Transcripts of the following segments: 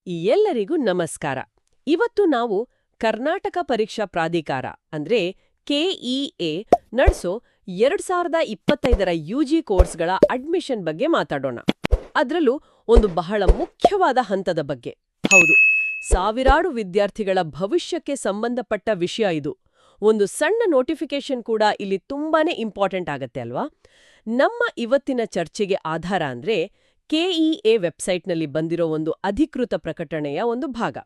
ಎಲ್ಲರಿಗೂ ನಮಸ್ಕಾರ. ಇವತ್ತು ನಾವು ಕರ್ನಾಟಕ ಪರೀಕ್ಷಾ ಪ್ರಾಧಿಕಾರ ಅಂದ್ರೆ ಕೆಇಎ ನಡೆಸೋ 2025ರ ಯುಜಿ ಕೋರ್ಸ್ಗಳ ಅಡ್ಮಿಷನ್ ಬಗ್ಗೆ ಮಾತಾಡೋಣ. ಅದ್ರಲ್ಲೂ ಒಂದು ಬಹಳ ಮುಖ್ಯವಾದ ಹಂತದ ಬಗ್ಗೆ. ಹೌದು, ಸಾವಿರಾರು ವಿದ್ಯಾರ್ಥಿಗಳ ಭವಿಷ್ಯಕ್ಕೆ ಸಂಬಂಧಪಟ್ಟ ವಿಷಯ ಇದು. ಒಂದು ಸಣ್ಣ ನೋಟಿಫಿಕೇಶನ್ ಕೂಡ ಇಲ್ಲಿ ತುಂಬಾನೇ ಇಂಪಾರ್ಟೆಂಟ್ ಆಗತ್ತೆ ಅಲ್ವಾ? ನಮ್ಮ ಇವತ್ತಿನ ಚರ್ಚೆಗೆ ಆಧಾರ ಅಂದ್ರೆ ಕೆಇಎ ವೆಬ್ಸೈಟ್ನಲ್ಲಿ ಬಂದಿರೋ ಒಂದು ಅಧಿಕೃತ ಪ್ರಕಟಣೆಯ ಒಂದು ಭಾಗ.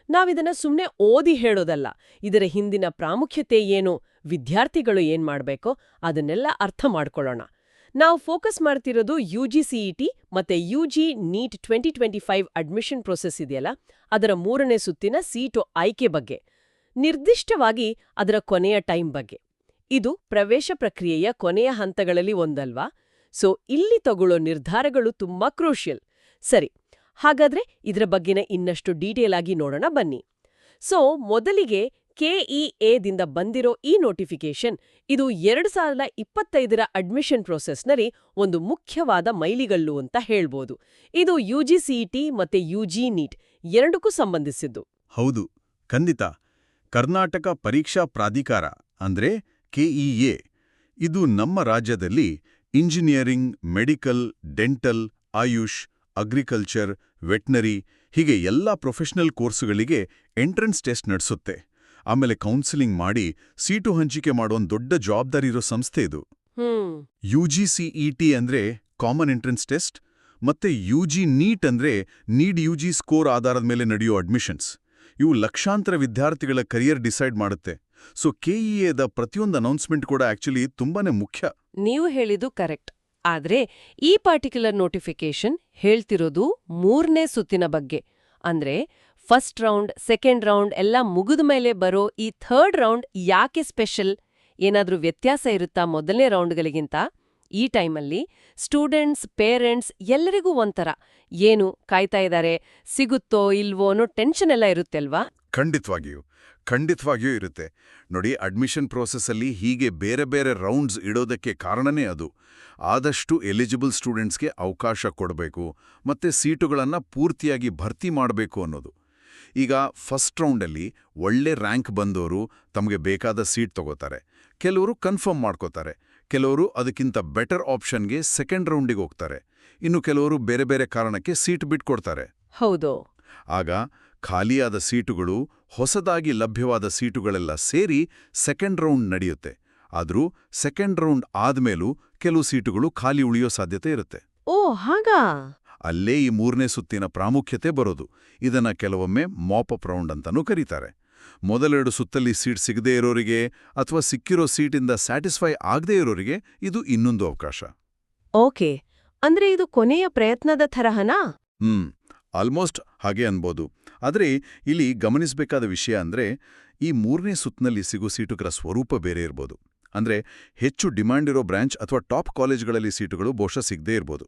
ನಾವಿದನ್ನ ಸುಮ್ಮನೆ ಓದಿ ಹೇಳೋದಲ್ಲ, ಇದರ ಹಿಂದಿನ ಪ್ರಾಮುಖ್ಯತೆ ಏನು, ವಿದ್ಯಾರ್ಥಿಗಳು ಏನ್ ಮಾಡ್ಬೇಕೋ ಅದನ್ನೆಲ್ಲ ಅರ್ಥ ಮಾಡ್ಕೊಳ್ಳೋಣ. ನಾವು ಫೋಕಸ್ ಮಾಡ್ತಿರೋದು ಯುಜಿಸಿಇಟಿ ಮತ್ತೆ ಯುಜಿ ನೀಟ್ 2025 ಅಡ್ಮಿಷನ್ ಪ್ರೊಸೆಸ್ ಇದೆಯಲ್ಲ, ಅದರ 3ನೇ ಸುತ್ತಿನ ಸೀಟು ಆಯ್ಕೆ ಬಗ್ಗೆ, ನಿರ್ದಿಷ್ಟವಾಗಿ ಅದರ ಕೊನೆಯ ಟೈಮ್ ಬಗ್ಗೆ. ಇದು ಪ್ರವೇಶ ಪ್ರಕ್ರಿಯೆಯ ಕೊನೆಯ ಹಂತಗಳಲ್ಲಿ ಒಂದಲ್ವಾ? ಸೊ ಇಲ್ಲಿ ತಗೊಳ್ಳೋ ನಿರ್ಧಾರಗಳು ತುಂಬಾ ಕ್ರೂಷಿಯಲ್. ಸರಿ, ಹಾಗಾದ್ರೆ ಇದರ ಬಗ್ಗೆನ ಇನ್ನಷ್ಟು ಡೀಟೇಲ್ ಆಗಿ ನೋಡೋಣ ಬನ್ನಿ. ಸೊ ಮೊದಲಿಗೆ ಕೆಇಎದಿಂದ ಬಂದಿರೋ ಈ ನೋಟಿಫಿಕೇಶನ್ ಇದು 2025ರ ಅಡ್ಮಿಷನ್ ಪ್ರೊಸೆಸ್ನಲ್ಲಿ ಒಂದು ಮುಖ್ಯವಾದ ಮೈಲಿಗಲ್ಲು ಅಂತ ಹೇಳ್ಬೋದು. ಇದು ಯುಜಿಸಿಇಟಿ ಮತ್ತೆ ಯುಜಿ ನೀಟ್ ಎರಡಕ್ಕೂ ಸಂಬಂಧಿಸಿದ್ದು. ಹೌದು, ಖಂಡಿತ. ಕರ್ನಾಟಕ ಪರೀಕ್ಷಾ ಪ್ರಾಧಿಕಾರ ಅಂದ್ರೆ ಕೆಇಎ ಇದು ನಮ್ಮ ರಾಜ್ಯದಲ್ಲಿ engineering, medical, dental, AYUSH, agriculture, veterinary ಹೀಗೆ ಎಲ್ಲ ಪ್ರೊಫೆಷನಲ್ ಕೋರ್ಸುಗಳಿಗೆ ಎಂಟ್ರೆನ್ಸ್ ಟೆಸ್ಟ್ ನಡೆಸುತ್ತೆ. ಆಮೇಲೆ ಕೌನ್ಸಿಲಿಂಗ್ ಮಾಡಿ ಸೀಟು ಹಂಚಿಕೆ ಮಾಡೋನ್ ದೊಡ್ಡ ಜವಾಬ್ದಾರಿ ಇರೋ ಸಂಸ್ಥೆ ಇದು. ಯುಜಿಸಿಇಟಿ ಅಂದ್ರೆ ಕಾಮನ್ ಎಂಟ್ರೆನ್ಸ್ ಟೆಸ್ಟ್, ಮತ್ತೆ ಯುಜಿ ನೀಟ್ ಅಂದ್ರೆ ನೀಡ್ ಯುಜಿ ಸ್ಕೋರ್ ಆಧಾರದ ಮೇಲೆ ನಡೆಯೋ ಅಡ್ಮಿಷನ್ಸ್. ಇವು ಲಕ್ಷಾಂತರ ವಿದ್ಯಾರ್ಥಿಗಳ ಕರಿಯರ್ ಡಿಸೈಡ್ ಮಾಡುತ್ತೆ. ಸೊ ಕೆಇಎದ ಪ್ರತಿಯೊಂದು ಅನೌನ್ಸ್ಮೆಂಟ್ ಕೂಡ ಆಕ್ಚುಲಿ ತುಂಬಾನೇ ಮುಖ್ಯ. ನೀವು ಹೇಳಿದ್ದು ಕರೆಕ್ಟ್. ಆದ್ರೆ ಈ ಪರ್ಟಿಕ್ಯುಲರ್ ನೋಟಿಫಿಕೇಶನ್ ಹೇಳ್ತಿರೋದು 3ನೇ ಸುತ್ತಿನ ಬಗ್ಗೆ. ಅಂದ್ರೆ ಫಸ್ಟ್ ರೌಂಡ್, ಸೆಕೆಂಡ್ ರೌಂಡ್ ಎಲ್ಲ ಮುಗಿದ ಮೇಲೆ ಬರೋ ಈ ಥರ್ಡ್ ರೌಂಡ್ ಯಾಕೆ ಸ್ಪೆಷಲ್? ಏನಾದ್ರೂ ವ್ಯತ್ಯಾಸ ಇರುತ್ತಾ ಮೊದಲನೇ ರೌಂಡ್ಗಳಿಗಿಂತ? ಈ ಟೈಮಲ್ಲಿ ಸ್ಟೂಡೆಂಟ್ಸ್, ಪೇರೆಂಟ್ಸ್ ಎಲ್ಲರಿಗೂ ಒಂಥರ ಏನು ಕಾಯ್ತಾ ಇದ್ದಾರೆ, ಸಿಗುತ್ತೋ ಇಲ್ವೋ ಅನ್ನೋ ಟೆನ್ಷನ್ ಎಲ್ಲ ಇರುತ್ತೆ ಅಲ್ವಾ? ಖಂಡಿತವಾಗಿಯೂ ಇರುತ್ತೆ. ನೋಡಿ, ಅಡ್ಮಿಷನ್ ಪ್ರೋಸೆಸ್ಸಲ್ಲಿ ಹೀಗೆ ಬೇರೆ ಬೇರೆ ರೌಂಡ್ಸ್ ಇಡೋದಕ್ಕೆ ಕಾರಣನೇ ಅದು. ಆದಷ್ಟು ಎಲಿಜಿಬಲ್ ಸ್ಟೂಡೆಂಟ್ಸ್ಗೆ ಅವಕಾಶ ಕೊಡಬೇಕು ಮತ್ತೆ ಸೀಟುಗಳನ್ನು ಪೂರ್ತಿಯಾಗಿ ಭರ್ತಿ ಮಾಡಬೇಕು ಅನ್ನೋದು. ಈಗ ಫಸ್ಟ್ ರೌಂಡಲ್ಲಿ ಒಳ್ಳೆ ರ್ಯಾಂಕ್ ಬಂದವರು ತಮಗೆ ಬೇಕಾದ ಸೀಟ್ ತಗೋತಾರೆ. ಕೆಲವರು ಕನ್ಫರ್ಮ್ ಮಾಡ್ಕೋತಾರೆ, ಕೆಲವರು ಅದಕ್ಕಿಂತ ಬೆಟರ್ ಆಪ್ಷನ್ಗೆ ಸೆಕೆಂಡ್ ರೌಂಡಿಗೆ ಹೋಗ್ತಾರೆ, ಇನ್ನು ಕೆಲವರು ಬೇರೆ ಬೇರೆ ಕಾರಣಕ್ಕೆ ಸೀಟ್ ಬಿಟ್ಕೊಡ್ತಾರೆ. ಹೌದು. ಆಗ ಖಾಲಿಯಾದ ಸೀಟುಗಳು, ಹೊಸದಾಗಿ ಲಭ್ಯವಾದ ಸೀಟುಗಳೆಲ್ಲ ಸೇರಿ ಸೆಕೆಂಡ್ ರೌಂಡ್ ನಡೆಯುತ್ತೆ. ಆದರೂ ಸೆಕೆಂಡ್ ರೌಂಡ್ ಆದ್ಮೇಲೂ ಕೆಲವು ಸೀಟುಗಳು ಖಾಲಿ ಉಳಿಯೋ ಸಾಧ್ಯತೆ ಇರುತ್ತೆ. ಓ ಹಾಗಾ? ಅಲ್ಲೇ ಈ 3ನೇ ಸುತ್ತಿನ ಪ್ರಾಮುಖ್ಯತೆ ಬರೋದು. ಇದನ್ನ ಕೆಲವೊಮ್ಮೆ ಮಾಪ್-ಅಪ್ ರೌಂಡ್ ಅಂತಾನೂ ಕರೀತಾರೆ. ಮೊದಲೆರಡು ಸುತ್ತಲ್ಲಿ ಸೀಟ್ ಸಿಗದೇ ಇರೋರಿಗೆ ಅಥವಾ ಸಿಕ್ಕಿರೋ ಸೀಟಿಂದ ಸ್ಯಾಟಿಸ್ಫೈ ಆಗದೇ ಇರೋರಿಗೆ ಇದು ಇನ್ನೊಂದು ಅವಕಾಶ. ಓಕೆ, ಅಂದ್ರೆ ಇದು ಕೊನೆಯ ಪ್ರಯತ್ನದ ತರಹನಾ? ಆಲ್ಮೋಸ್ಟ್ ಹಾಗೆ ಅನ್ಬೋದು. ಆದರೆ ಇಲ್ಲಿ ಗಮನಿಸಬೇಕಾದ ವಿಷಯ ಅಂದ್ರೆ ಈ 3ನೇ ಸುತ್ತಿನಲ್ಲಿ ಸಿಗೋ ಸೀಟುಗಳ ಸ್ವರೂಪ ಬೇರೆ ಇರ್ಬೋದು. ಅಂದ್ರೆ ಹೆಚ್ಚು ಡಿಮ್ಯಾಂಡ್ ಇರೋ ಬ್ರಾಂಚ್ ಅಥವಾ ಟಾಪ್ ಕಾಲೇಜ್ಗಳಲ್ಲಿ ಸೀಟುಗಳು ಬಹುಶಃ ಸಿಗದೇ ಇರ್ಬೋದು.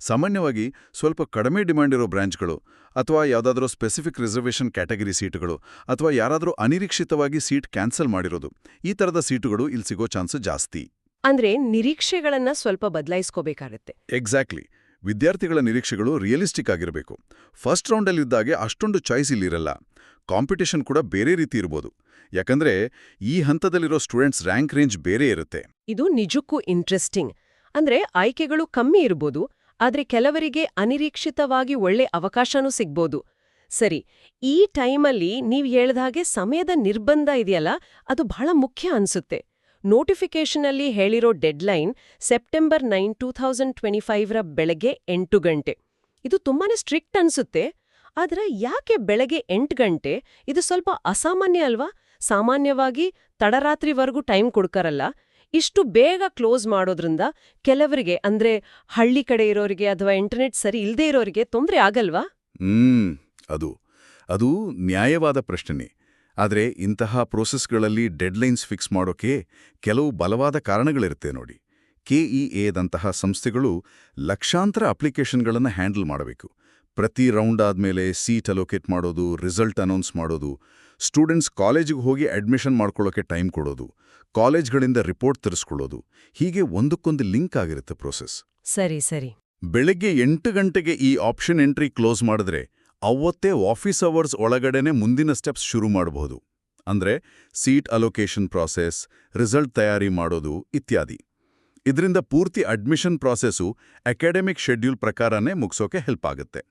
ಸಾಮಾನ್ಯವಾಗಿ ಸ್ವಲ್ಪ ಕಡಿಮೆ ಡಿಮ್ಯಾಂಡ್ ಇರೋ ಬ್ರಾಂಚ್ಗಳು ಅಥವಾ ಯಾವುದಾದ್ರೂ ಸ್ಪೆಸಿಫಿಕ್ ರಿಸರ್ವೇಷನ್ ಕ್ಯಾಟಗರಿ ಸೀಟುಗಳು ಅಥವಾ ಯಾರಾದರೂ ಅನಿರೀಕ್ಷಿತವಾಗಿ ಸೀಟ್ ಕ್ಯಾನ್ಸಲ್ ಮಾಡಿರೋದು, ಈ ಥರದ ಸೀಟುಗಳು ಇಲ್ಲಿ ಸಿಗೋ ಚಾನ್ಸ್ ಜಾಸ್ತಿ. ಅಂದ್ರೆ ನಿರೀಕ್ಷೆಗಳನ್ನ ಸ್ವಲ್ಪ ಬದಲಾಯಿಸ್ಕೋಬೇಕಾಗತ್ತೆ. ಎಕ್ಸಾಕ್ಟ್ಲಿ. ವಿದ್ಯಾರ್ಥಿಗಳ ನಿರೀಕ್ಷೆಗಳು ರಿಯಲಿಸ್ಟಿಕ್ ಆಗಿರಬೇಕು. ಫಸ್ಟ್ ರೌಂಡಲ್ಲಿದ್ದಾಗೆ ಅಷ್ಟೊಂದು ಚಾಯ್ಸ್ ಇಲ್ಲಿರಲ್ಲ. ಕಾಂಪಿಟೇಷನ್ ಕೂಡ ಬೇರೆ ರೀತಿ ಇರ್ಬೋದು. ಯಾಕಂದ್ರೆ ಈ ಹಂತದಲ್ಲಿರೋ ಸ್ಟೂಡೆಂಟ್ಸ್ ರ್ಯಾಂಕ್ ರೇಂಜ್ ಬೇರೆ ಇರುತ್ತೆ. ಇದು ನಿಜಕ್ಕೂ ಇಂಟ್ರೆಸ್ಟಿಂಗ್. ಅಂದ್ರೆ ಆಯ್ಕೆಗಳು ಕಮ್ಮಿ ಇರ್ಬೋದು, ಆದ್ರೆ ಕೆಲವರಿಗೆ ಅನಿರೀಕ್ಷಿತವಾಗಿ ಒಳ್ಳೆ ಅವಕಾಶನೂ ಸಿಗ್ಬೋದು. ಸರಿ, ಈ ಟೈಮಲ್ಲಿ ನೀವ್ ಹೇಳ್ದಾಗೆ ಸಮಯದ ನಿರ್ಬಂಧ ಇದೆಯಲ್ಲ, ಅದು ಬಹಳ ಮುಖ್ಯ ಅನ್ಸುತ್ತೆ. ನೋಟಿಫಿಕೇಶನಲ್ಲಿ ಹೇಳಿರೋ ಡೆಡ್ಲೈನ್ ಸೆಪ್ಟೆಂಬರ್ 9, 2025ರ ಬೆಳಗ್ಗೆ 8 ಗಂಟೆ. ಇದು ತುಂಬಾನೇ ಸ್ಟ್ರಿಕ್ಟ್ ಅನ್ಸುತ್ತೆ. ಆದ್ರೆ ಯಾಕೆ ಬೆಳಗ್ಗೆ 8 ಗಂಟೆ? ಇದು ಸ್ವಲ್ಪ ಅಸಾಮಾನ್ಯ ಅಲ್ವಾ? ಸಾಮಾನ್ಯವಾಗಿ ತಡರಾತ್ರಿವರೆಗೂ ಟೈಮ್ ಕೊಡ್ಕರಲ್ಲ. ಇಷ್ಟು ಬೇಗ ಕ್ಲೋಸ್ ಮಾಡೋದ್ರಿಂದ ಕೆಲವರಿಗೆ, ಅಂದ್ರೆ ಹಳ್ಳಿ ಕಡೆ ಇರೋರಿಗೆ ಅಥವಾ ಇಂಟರ್ನೆಟ್ ಸರಿ ಇಲ್ದೇ ಇರೋರಿಗೆ ತೊಂದರೆ ಆಗಲ್ವಾ? ಅದು ನ್ಯಾಯವಾದ ಪ್ರಶ್ನೆ. ಆದರೆ ಇಂತಹ ಪ್ರೋಸೆಸ್ಗಳಲ್ಲಿ ಡೆಡ್ಲೈನ್ಸ್ ಫಿಕ್ಸ್ ಮಾಡೋಕೆ ಕೆಲವು ಬಲವಾದ ಕಾರಣಗಳಿರುತ್ತೆ ನೋಡಿ. ಕೆಇಎದಂತಹ ಸಂಸ್ಥೆಗಳು ಲಕ್ಷಾಂತರ ಅಪ್ಲಿಕೇಶನ್ಗಳನ್ನು ಹ್ಯಾಂಡಲ್ ಮಾಡಬೇಕು. ಪ್ರತಿ ರೌಂಡ್ ಆದಮೇಲೆ ಸೀಟ್ ಅಲೋಕೇಟ್ ಮಾಡೋದು, ರಿಸಲ್ಟ್ ಅನೌನ್ಸ್ ಮಾಡೋದು, ಸ್ಟೂಡೆಂಟ್ಸ್ ಕಾಲೇಜಿಗೆ ಹೋಗಿ ಅಡ್ಮಿಷನ್ ಮಾಡ್ಕೊಳ್ಳೋಕೆ ಟೈಮ್ ಕೊಡೋದು, ಕಾಲೇಜ್ಗಳಿಂದ ರಿಪೋರ್ಟ್ ತರಿಸ್ಕೊಳ್ಳೋದು, ಹೀಗೆ ಒಂದಕ್ಕೊಂದು ಲಿಂಕ್ ಆಗಿರುತ್ತೆ ಪ್ರೋಸೆಸ್. ಸರಿ. ಬೆಳಗ್ಗೆ 8 ಗಂಟೆಗೆ ಈ ಆಪ್ಷನ್ ಎಂಟ್ರಿ ಕ್ಲೋಸ್ ಮಾಡಿದ್ರೆ ಅವತ್ತೇ ಆಫೀಸ್ ಅವರ್ಸ್ ಒಳಗಡೆನೆ ಮುಂದಿನ ಸ್ಟೆಪ್ಸ್ ಶುರು ಮಾಡಬಹುದು. ಅಂದ್ರೆ ಸೀಟ್ ಅಲೋಕೇಶನ್ ಪ್ರಾಸೆಸ್, ರಿಸಲ್ಟ್ ತಯಾರಿ ಮಾಡೋದು ಇತ್ಯಾದಿ. ಇದರಿಂದ ಪೂರ್ತಿ ಅಡ್ಮಿಷನ್ ಪ್ರಾಸೆಸ್ಸು ಅಕಾಡೆಮಿಕ್ ಶೆಡ್ಯೂಲ್ ಪ್ರಕಾರನೇ ಮುಗಿಸೋಕೆ ಹೆಲ್ಪ್ ಆಗುತ್ತೆ.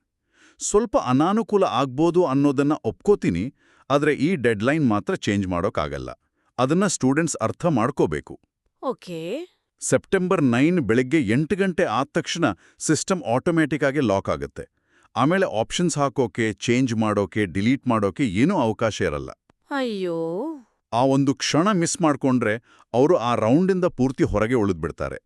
ಸ್ವಲ್ಪ ಅನಾನುಕೂಲ ಆಗ್ಬೋದು ಅನ್ನೋದನ್ನ ಒಪ್ಕೋತೀನಿ, ಆದರೆ ಈ ಡೆಡ್ಲೈನ್ ಮಾತ್ರ ಚೇಂಜ್ ಮಾಡೋಕ್ಕಾಗಲ್ಲ. ಅದನ್ನ ಸ್ಟೂಡೆಂಟ್ಸ್ ಅರ್ಥ ಮಾಡ್ಕೋಬೇಕು. ಓಕೆ. ಸೆಪ್ಟೆಂಬರ್ 9 ಬೆಳಗ್ಗೆ 8 ಗಂಟೆ ಆದ ತಕ್ಷಣ ಸಿಸ್ಟಮ್ ಆಟೋಮ್ಯಾಟಿಕ್ ಆಗಿ ಲಾಕ್ ಆಗುತ್ತೆ. ಆಮೇಲೆ ಆಪ್ಷನ್ಸ್ ಹಾಕೋಕೆ, ಚೇಂಜ್ ಮಾಡೋಕೆ, ಡಿಲೀಟ್ ಮಾಡೋಕೆ ಏನೂ ಅವಕಾಶ ಇರಲ್ಲ. ಅಯ್ಯೋ. ಆ ಒಂದು ಕ್ಷಣ ಮಿಸ್ ಮಾಡ್ಕೊಂಡ್ರೆ ಅವರು ಆ ರೌಂಡಿಂದ ಪೂರ್ತಿ ಹೊರಗೆ ಉಳಿದ್ಬಿಡ್ತಾರೆ.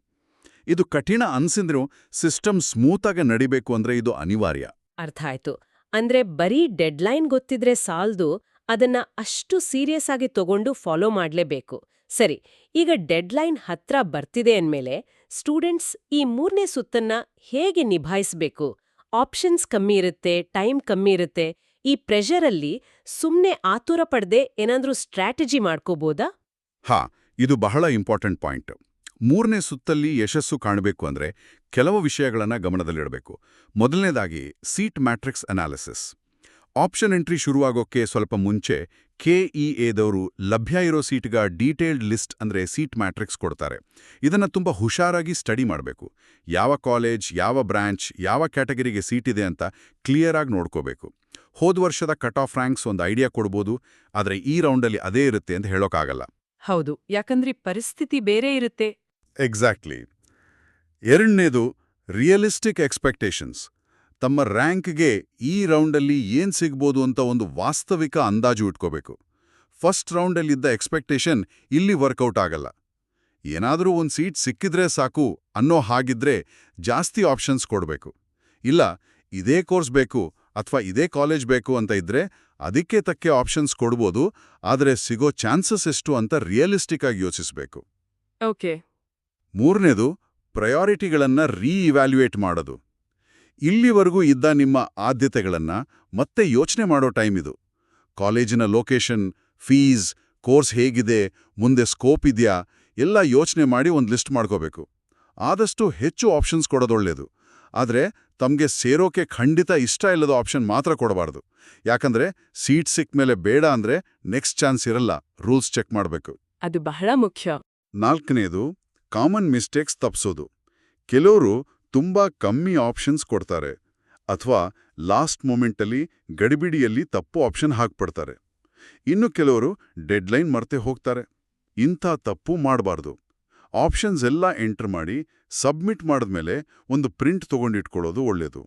ಇದು ಕಠಿಣ ಅನ್ಸಿದ್ರೂ ಸಿಸ್ಟಮ್ ಸ್ಮೂತಾಗಿ ನಡಿಬೇಕು ಅಂದ್ರೆ ಇದು ಅನಿವಾರ್ಯ. ಅರ್ಥ ಆಯ್ತು. ಅಂದ್ರೆ ಬರೀ ಡೆಡ್ಲೈನ್ ಗೊತ್ತಿದ್ರೆ ಸಾಲ್ದು, ಅದನ್ನ ಅಷ್ಟು ಸೀರಿಯಸ್ ಆಗಿ ತಗೊಂಡು ಫಾಲೋ ಮಾಡ್ಲೇಬೇಕು. ಸರಿ, ಈಗ ಡೆಡ್ಲೈನ್ ಹತ್ರ ಬರ್ತಿದೆ ಅಂದ್ಮೇಲೆ ಸ್ಟೂಡೆಂಟ್ಸ್ ಈ 3ನೇ ಸುತ್ತನ್ನ ಹೇಗೆ ನಿಭಾಯಿಸ್ಬೇಕು? ಆಪ್ಷನ್ಸ್ ಕಮ್ಮಿ ಇರುತ್ತೆ, ಟೈಮ್ ಕಮ್ಮಿ ಇರುತ್ತೆ. ಈ ಪ್ರೆಷರಲ್ಲಿ ಸುಮ್ನೆ ಆತುರ ಪಡ್ದೆ ಏನಾದ್ರೂ ಸ್ಟ್ರಾಟಜಿ ಮಾಡ್ಕೋಬೋದಾ? ಹಾ, ಇದು ಬಹಳ ಇಂಪಾರ್ಟೆಂಟ್ ಪಾಯಿಂಟ್. 3ನೇ ಸುತ್ತಲ್ಲಿ ಯಶಸ್ಸು ಕಾಣಬೇಕು ಅಂದ್ರೆ ಕೆಲವು ವಿಷಯಗಳನ್ನ ಗಮನದಲ್ಲಿಡಬೇಕು. ಮೊದಲನೇದಾಗಿ seat matrix analysis. Option entry ಶುರುವಾಗೋಕ್ಕೆ ಸ್ವಲ್ಪ ಮುಂಚೆ ಕೆಇಎದವರು ಲಭ್ಯ ಇರೋ ಸೀಟ್ಗ ಡೀಟೇಲ್ಡ್ ಲಿಸ್ಟ್ ಅಂದ್ರೆ ಸೀಟ್ ಮ್ಯಾಟ್ರಿಕ್ಸ್ ಕೊಡ್ತಾರೆ. ಇದನ್ನ ತುಂಬಾ ಹುಷಾರಾಗಿ ಸ್ಟಡಿ ಮಾಡಬೇಕು. ಯಾವ ಕಾಲೇಜ್, ಯಾವ ಬ್ರಾಂಚ್, ಯಾವ ಕ್ಯಾಟಗರಿಗೆ ಸೀಟ್ ಇದೆ ಅಂತ ಕ್ಲಿಯರ್ ಆಗಿ ನೋಡ್ಕೋಬೇಕು. ಹೋದ ವರ್ಷದ ಕಟ್ ಆಫ್ ರ್ಯಾಂಕ್ಸ್ ಒಂದು ಐಡಿಯಾ ಕೊಡ್ಬೋದು, ಆದರೆ ಈ ರೌಂಡಲ್ಲಿ ಅದೇ ಇರುತ್ತೆ ಅಂತ ಹೇಳೋಕ್ಕಾಗಲ್ಲ. ಹೌದು, ಯಾಕಂದ್ರೆ ಪರಿಸ್ಥಿತಿ ಬೇರೆ ಇರುತ್ತೆ. ಎಕ್ಸಾಕ್ಟ್ಲಿ. ಎರಡನೇದು ರಿಯಲಿಸ್ಟಿಕ್ ಎಕ್ಸ್ಪೆಕ್ಟೇಷನ್ಸ್. ತಮ್ಮ ರ್ಯಾಂಕ್ಗೆ ಈ ರೌಂಡಲ್ಲಿ ಏನ್ ಸಿಗ್ಬೋದು ಅಂತ ಒಂದು ವಾಸ್ತವಿಕ ಅಂದಾಜು ಇಟ್ಕೋಬೇಕು. ಫಸ್ಟ್ ರೌಂಡಲ್ಲಿದ್ದ ಎಕ್ಸ್ಪೆಕ್ಟೇಷನ್ ಇಲ್ಲಿ ವರ್ಕೌಟ್ ಆಗಲ್ಲ. ಏನಾದರೂ ಒಂದು ಸೀಟ್ ಸಿಕ್ಕಿದ್ರೆ ಸಾಕು ಅನ್ನೋ ಹಾಗಿದ್ರೆ ಜಾಸ್ತಿ ಆಪ್ಷನ್ಸ್ ಕೊಡಬೇಕು. ಇಲ್ಲ, ಇದೇ ಕೋರ್ಸ್ ಬೇಕು ಅಥವಾ ಇದೇ ಕಾಲೇಜ್ ಬೇಕು ಅಂತ ಇದ್ರೆ ಅದಕ್ಕೆ ತಕ್ಕೆ ಆಪ್ಷನ್ಸ್ ಕೊಡ್ಬೋದು, ಆದರೆ ಸಿಗೋ ಚಾನ್ಸಸ್ ಎಷ್ಟು ಅಂತ ರಿಯಲಿಸ್ಟಿಕ್ ಆಗಿ ಯೋಚಿಸಬೇಕು. ಓಕೆ. ಮೂರನೇದು ಪ್ರಯಾರಿಟಿಗಳನ್ನ ರೀಇವ್ಯಾಲ್ಯೂಯೇಟ್ ಮಾಡೋದು. ಇಲ್ಲಿವರೆಗೂ ಇದ್ದ ನಿಮ್ಮ ಆದ್ಯತೆಗಳನ್ನ ಮತ್ತೆ ಯೋಚನೆ ಮಾಡೋ ಟೈಮ್ ಇದು. ಕಾಲೇಜಿನ ಲೊಕೇಶನ್, ಫೀಸ್, ಕೋರ್ಸ್ ಹೇಗಿದೆ, ಮುಂದೆ ಸ್ಕೋಪ್ ಇದೆಯಾ, ಎಲ್ಲ ಯೋಚನೆ ಮಾಡಿ ಒಂದು ಲಿಸ್ಟ್ ಮಾಡ್ಕೋಬೇಕು. ಆದಷ್ಟು ಹೆಚ್ಚು ಆಪ್ಷನ್ಸ್ ಕೊಡೋದೊಳ್ಳೇದು, ಆದರೆ ತಮಗೆ ಸೇರೋಕೆ ಖಂಡಿತ ಇಷ್ಟ ಇಲ್ಲದ ಆಪ್ಷನ್ ಮಾತ್ರ ಕೊಡಬಾರ್ದು. ಯಾಕಂದ್ರೆ ಸೀಟ್ ಸಿಕ್ಕ ಮೇಲೆ ಬೇಡ ಅಂದ್ರೆ ನೆಕ್ಸ್ಟ್ ಚಾನ್ಸ್ ಇರಲ್ಲ. ರೂಲ್ಸ್ ಚೆಕ್ ಮಾಡಬೇಕು. ಅದು ಬಹಳ ಮುಖ್ಯ. ನಾಲ್ಕನೇದು ಕಾಮನ್ ಮಿಸ್ಟೇಕ್ಸ್ ತಪ್ಪಿಸೋದು. ಕೆಲವರು ತುಂಬಾ ಕಮ್ಮಿ ಆಪ್ಷನ್ಸ್ ಕೊಡ್ತಾರೆ ಅಥವಾ ಲಾಸ್ಟ್ ಮೂಮೆಂಟಲ್ಲಿ ಗಡಿಬಿಡಿಯಲ್ಲಿ ತಪ್ಪು ಆಪ್ಷನ್ ಹಾಕ್ಬಿಡ್ತಾರೆ. ಇನ್ನು ಕೆಲವರು ಡೆಡ್ಲೈನ್ ಮರ್ತೆ ಹೋಗ್ತಾರೆ. ಇಂಥ ತಪ್ಪು ಮಾಡಬಾರ್ದು. ಆಪ್ಷನ್ಸ್ ಎಲ್ಲ ಎಂಟರ್ ಮಾಡಿ ಸಬ್ಮಿಟ್ ಮಾಡಿದ್ಮೇಲೆ ಒಂದು ಪ್ರಿಂಟ್ ತಗೊಂಡಿಟ್ಕೊಳ್ಳೋದು ಒಳ್ಳೆಯದು.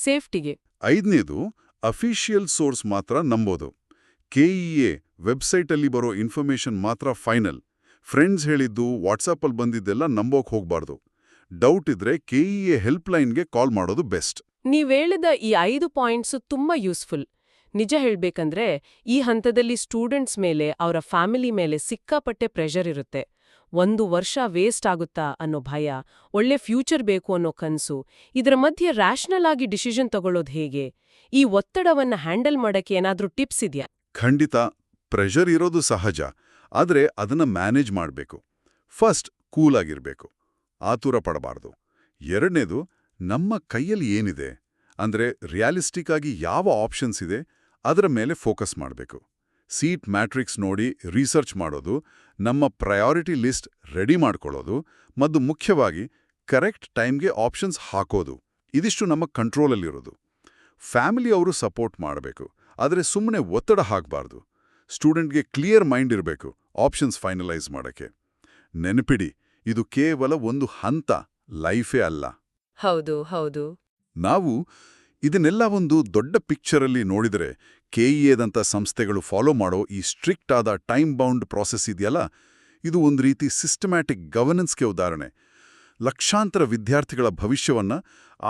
ಸೇಫ್ಟಿಗೆ. ಐದನೇದು ಅಫಿಷಿಯಲ್ ಸೋರ್ಸ್ ಮಾತ್ರ ನಂಬೋದು. ಕೆಇಎ ವೆಬ್ಸೈಟಲ್ಲಿ ಬರೋ ಇನ್ಫಾರ್ಮೇಷನ್ ಮಾತ್ರ ಫೈನಲ್. ಫ್ರೆಂಡ್ಸ್ ಹೇಳಿದ್ದು, ವಾಟ್ಸಾಪಲ್ಲಿ ಬಂದಿದ್ದೆಲ್ಲ ನಂಬೋಕ್ ಹೋಗ್ಬಾರ್ದು. ಡೌಟ್ ಇದ್ರೆ ಕೆಇಎ ಹೆಲ್ಪ್ಲೈನ್ಗೆ ಕಾಲ್ ಮಾಡೋದು ಬೆಸ್ಟ್. ನೀವೇಳಿದ ಈ 5 ಪಾಯಿಂಟ್ಸು ತುಂಬಾ ಯೂಸ್ಫುಲ್. ನಿಜ ಹೇಳ್ಬೇಕಂದ್ರೆ ಈ ಹಂತದಲ್ಲಿ ಸ್ಟೂಡೆಂಟ್ಸ್ ಮೇಲೆ, ಅವರ ಫ್ಯಾಮಿಲಿ ಮೇಲೆ ಸಿಕ್ಕಾಪಟ್ಟೆ ಪ್ರೆಷರ್ ಇರುತ್ತೆ. 1 ವರ್ಷ ವೇಸ್ಟ್ ಆಗುತ್ತಾ ಅನ್ನೋ ಭಯ, ಒಳ್ಳೆ ಫ್ಯೂಚರ್ ಬೇಕು ಅನ್ನೋ ಕನ್ಸು. ಇದರ ಮಧ್ಯೆ ರ್ಯಾಷನಲ್ ಆಗಿ ಡಿಸಿಷನ್ ತಗೊಳ್ಳೋದು ಹೇಗೆ? ಈ ಒತ್ತಡವನ್ನ ಹ್ಯಾಂಡಲ್ ಮಾಡಕ್ಕೆ ಏನಾದ್ರೂ ಟಿಪ್ಸ್ ಇದೆಯಾ? ಖಂಡಿತ. ಪ್ರೆಷರ್ ಇರೋದು ಸಹಜ, ಆದರೆ ಅದನ್ನ ಮ್ಯಾನೇಜ್ ಮಾಡಬೇಕು. ಫಸ್ಟ್ ಕೂಲ್ ಆಗಿರ್ಬೇಕು, ಆತುರ ಪಡಬಾರ್ದು. ಎರಡನೇದು, ನಮ್ಮ ಕೈಯಲ್ಲಿ ಏನಿದೆ ಅಂದ್ರೆ ರಿಯಾಲಿಸ್ಟಿಕ್ ಆಗಿ ಯಾವ ಆಪ್ಷನ್ಸ್ ಇದೆ ಅದರ ಮೇಲೆ ಫೋಕಸ್ ಮಾಡಬೇಕು. ಸೀಟ್ ಮ್ಯಾಟ್ರಿಕ್ಸ್ ನೋಡಿ ರಿಸರ್ಚ್ ಮಾಡೋದು, ನಮ್ಮ ಪ್ರಯಾರಿಟಿ ಲಿಸ್ಟ್ ರೆಡಿ ಮಾಡ್ಕೊಳ್ಳೋದು ಮತ್ತು ಮುಖ್ಯವಾಗಿ ಕರೆಕ್ಟ್ ಟೈಮ್ಗೆ ಆಪ್ಷನ್ಸ್ ಹಾಕೋದು. ಇದಿಷ್ಟು ನಮ್ಮ ಕಂಟ್ರೋಲಲ್ಲಿರೋದು. ಫ್ಯಾಮಿಲಿ ಅವರು ಸಪೋರ್ಟ್ ಮಾಡಬೇಕು, ಆದರೆ ಸುಮ್ಮನೆ ಒತ್ತಡ ಹಾಕಬಾರ್ದು. ಸ್ಟೂಡೆಂಟ್ಗೆ ಕ್ಲಿಯರ್ ಮೈಂಡ್ ಇರಬೇಕು ಆಪ್ಷನ್ಸ್ ಫೈನಲೈಸ್ ಮಾಡಕ್ಕೆ. ನೆನಪಿಡಿ, ಇದು ಕೇವಲ ಒಂದು ಹಂತ, ಲೈಫೇ ಅಲ್ಲ. ಹೌದು ಹೌದು. ನಾವು ಇದನ್ನೆಲ್ಲ ಒಂದು ದೊಡ್ಡ ಪಿಕ್ಚರಲ್ಲಿ ನೋಡಿದರೆ ಕೆಇಎದಂಥ ಸಂಸ್ಥೆಗಳು ಫಾಲೋ ಮಾಡೋ ಈ ಸ್ಟ್ರಿಕ್ಟ್ ಆದ ಟೈಮ್ ಬೌಂಡ್ ಪ್ರಾಸೆಸ್ ಇದೆಯಲ್ಲ, ಇದು ಒಂದು ರೀತಿ ಸಿಸ್ಟಮ್ಯಾಟಿಕ್ ಗವರ್ನೆನ್ಸ್ಗೆ ಉದಾಹರಣೆ. ಲಕ್ಷಾಂತರ ವಿದ್ಯಾರ್ಥಿಗಳ ಭವಿಷ್ಯವನ್ನ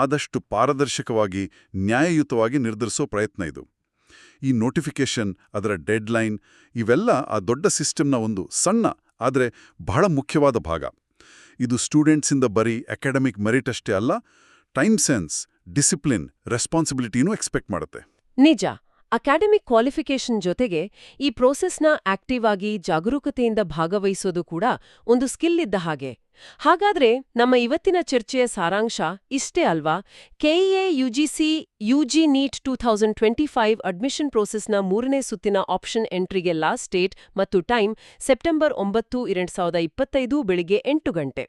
ಆದಷ್ಟು ಪಾರದರ್ಶಕವಾಗಿ, ನ್ಯಾಯಯುತವಾಗಿ ನಿರ್ಧರಿಸೋ ಪ್ರಯತ್ನ ಇದು. ಈ ನೋಟಿಫಿಕೇಶನ್, ಅದರ ಡೆಡ್ಲೈನ್, ಇವೆಲ್ಲ ಆ ದೊಡ್ಡ ಸಿಸ್ಟಮ್ನ ಒಂದು ಸಣ್ಣ ಆದರೆ ಬಹಳ ಮುಖ್ಯವಾದ ಭಾಗ. ಇದು ಸ್ಟೂಡೆಂಟ್ಸಿಂದ ಬರೀ ಅಕಾಡೆಮಿಕ್ ಮೆರಿಟ್ ಅಷ್ಟೇ ಅಲ್ಲ, ಟೈಮ್ ಸೆನ್ಸ್, ಡಿಸಿಪ್ಲಿನ್, ರೆಸ್ಪಾನ್ಸಿಬಿಲಿಟಿನೂ ಎಕ್ಸ್ಪೆಕ್ಟ್ ಮಾಡುತ್ತೆ. ನಿಜ. ಅಕಾಡೆಮಿಕ್ ಕ್ವಾಲಿಫಿಕೇಷನ್ ಜೊತೆಗೆ ಈ ಪ್ರೋಸೆಸ್ನ ಆಕ್ಟಿವ್ ಆಗಿ ಜಾಗರೂಕತೆಯಿಂದ ಭಾಗವಹಿಸೋದು ಕೂಡ ಒಂದು ಸ್ಕಿಲ್ ಇದ್ದ ಹಾಗೆ. ಹಾಗಾದ್ರೆ ನಮ್ಮ ಇವತ್ತಿನ ಚರ್ಚೆಯ ಸಾರಾಂಶ ಇಷ್ಟೇ ಅಲ್ವಾ? KEA UGC UG NEET 2025 admission ಪ್ರೋಸೆಸ್ನ 3ನೇ ಸುತ್ತಿನ ಆಪ್ಷನ್ ಎಂಟ್ರಿಗೆ ಲಾಸ್ಟ್ ಡೇಟ್ ಮತ್ತು ಟೈಮ್ ಸೆಪ್ಟೆಂಬರ್ 9, 2025 ಬೆಳಿಗ್ಗೆ 8 ಗಂಟೆ.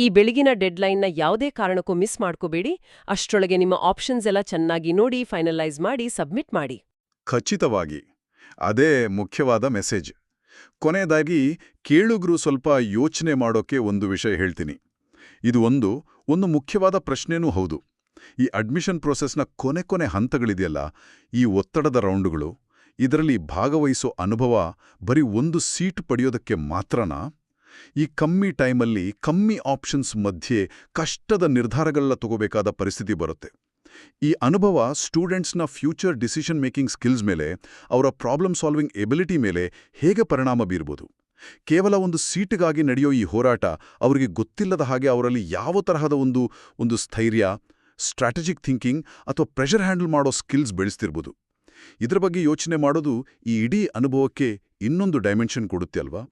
ಈ ಬೆಳಗಿನ ಡೆಡ್ಲೈನ್ನ ಯಾವುದೇ ಕಾರಣಕ್ಕೂ ಮಿಸ್ ಮಾಡ್ಕೋಬೇಡಿ. ಅಷ್ಟರೊಳಗೆ ನಿಮ್ಮ ಆಪ್ಷನ್ಸ್ ಎಲ್ಲ ಚೆನ್ನಾಗಿ ನೋಡಿ, ಫೈನಲೈಸ್ ಮಾಡಿ, ಸಬ್ಮಿಟ್ ಮಾಡಿ. ಖಚಿತವಾಗಿ ಅದೇ ಮುಖ್ಯವಾದ ಮೆಸೇಜ್. ಕೊನೆಯದಾಗಿ ಕೇಳುಗರು ಸ್ವಲ್ಪ ಯೋಚನೆ ಮಾಡೋಕೆ ಒಂದು ವಿಷಯ ಹೇಳ್ತೀನಿ. ಇದು ಒಂದು ಮುಖ್ಯವಾದ ಪ್ರಶ್ನೆನೂ ಹೌದು. ಈ ಅಡ್ಮಿಷನ್ ಪ್ರೋಸೆಸ್ನ ಕೊನೆ ಹಂತಗಳಿದೆಯಲ್ಲ, ಈ ಒತ್ತಡದ ರೌಂಡುಗಳು, ಇದರಲ್ಲಿ ಭಾಗವಹಿಸೋ ಅನುಭವ ಬರೀ ಒಂದು ಸೀಟ್ ಪಡೆಯೋದಕ್ಕೆ ಮಾತ್ರನಾ? ಈ ಕಮ್ಮಿ ಟೈಮಲ್ಲಿ ಕಮ್ಮಿ ಆಪ್ಷನ್ಸ್ ಮಧ್ಯೆ ಕಷ್ಟದ ನಿರ್ಧಾರಗಳೆಲ್ಲ ತಗೋಬೇಕಾದ ಪರಿಸ್ಥಿತಿ ಬರುತ್ತೆ. ಈ ಅನುಭವ ಸ್ಟೂಡೆಂಟ್ಸ್ನ ಫ್ಯೂಚರ್ ಡಿಸಿಷನ್ ಮೇಕಿಂಗ್ ಸ್ಕಿಲ್ಸ್ ಮೇಲೆ, ಅವರ ಪ್ರಾಬ್ಲಮ್ ಸಾಲ್ವಿಂಗ್ ಎಬಿಲಿಟಿ ಮೇಲೆ ಹೇಗೆ ಪರಿಣಾಮ ಬೀರ್ಬೋದು? ಕೇವಲ ಒಂದು ಸೀಟಿಗಾಗಿ ನಡೆಯೋ ಈ ಹೋರಾಟ ಅವರಿಗೆ ಗೊತ್ತಿಲ್ಲದ ಹಾಗೆ ಅವರಲ್ಲಿ ಯಾವ ತರಹದ ಒಂದು ಸ್ಥೈರ್ಯ, ಸ್ಟ್ರಾಟಜಿಕ್ ಥಿಂಕಿಂಗ್ ಅಥವಾ ಪ್ರೆಷರ್ ಹ್ಯಾಂಡಲ್ ಮಾಡೋ ಸ್ಕಿಲ್ಸ್ ಬೆಳೆಸ್ತಿರ್ಬೋದು. ಇದರ ಬಗ್ಗೆ ಯೋಚನೆ ಮಾಡೋದು ಈ ಇಡೀ ಅನುಭವಕ್ಕೆ ಇನ್ನೊಂದು ಡೈಮೆನ್ಷನ್ ಕೊಡುತ್ತೆ ಅಲ್ವಾ?